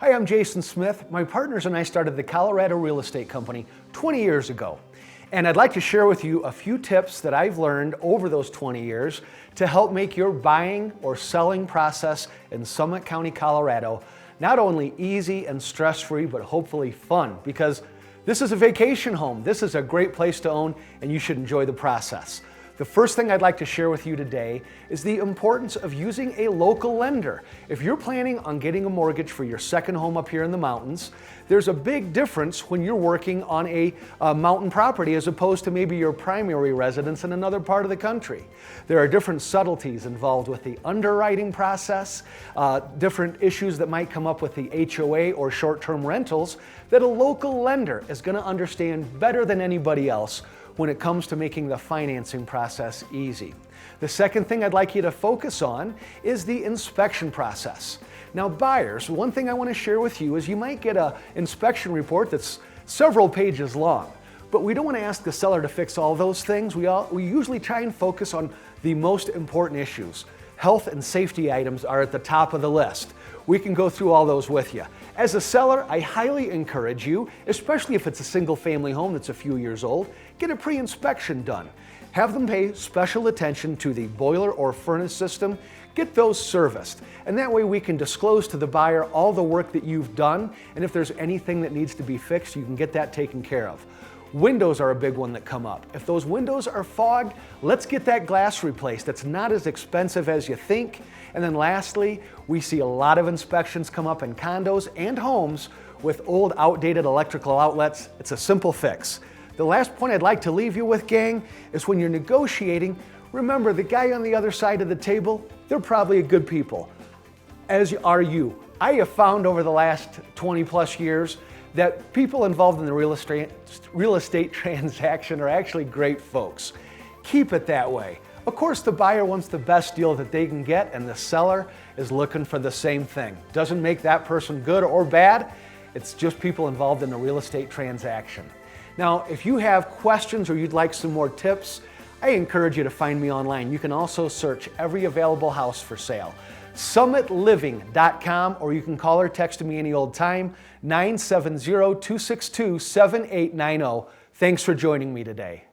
Hi, I'm Jason Smith. My partners and I started the Colorado Real Estate Company 20 years ago. And I'd like to share with you a few tips that I've learned over those 20 years to help make your buying or selling process in Summit County, Colorado, not only easy and stress-free, but hopefully fun, because this is a vacation home. This is a great place to own, and you should enjoy the process. The first thing I'd like to share with you today is the importance of using a local lender. If you're planning on getting a mortgage for your second home up here in the mountains, there's a big difference when you're working on a mountain property as opposed to maybe your primary residence in another part of the country. There are different subtleties involved with the underwriting process, different issues that might come up with the HOA or short-term rentals that a local lender is going to understand better than anybody else when it comes to making the financing process easy. The second thing I'd like you to focus on is the inspection process. Now buyers, one thing I want to share with you is you might get an inspection report that's several pages long, but we don't want to ask the seller to fix all those things. We usually try and focus on the most important issues. Health and safety items are at the top of the list. We can go through all those with you. As a seller, I highly encourage you, especially if it's a single family home that's a few years old, get a pre-inspection done. Have them pay special attention to the boiler or furnace system, get those serviced. And that way we can disclose to the buyer all the work that you've done, and if there's anything that needs to be fixed, you can get that taken care of. Windows are a big one that come up. If those windows are fogged, let's get that glass replaced. It's not as expensive as you think. And then lastly, we see a lot of inspections come up in condos and homes with old, outdated electrical outlets. It's a simple fix. The last point I'd like to leave you with, gang, is when you're negotiating, remember the guy on the other side of the table, they're probably good people, as are you. I have found over the last 20 plus years that people involved in the real estate transaction are actually great folks. Keep it that way. Of course, the buyer wants the best deal that they can get, and the seller is looking for the same thing. Doesn't make that person good or bad. It's just people involved in the real estate transaction. Now, if you have questions or you'd like some more tips, I encourage you to find me online. You can also search every available house for sale. SummitLiving.com, or you can call or text me any old time, 970-262-7890. Thanks for joining me today.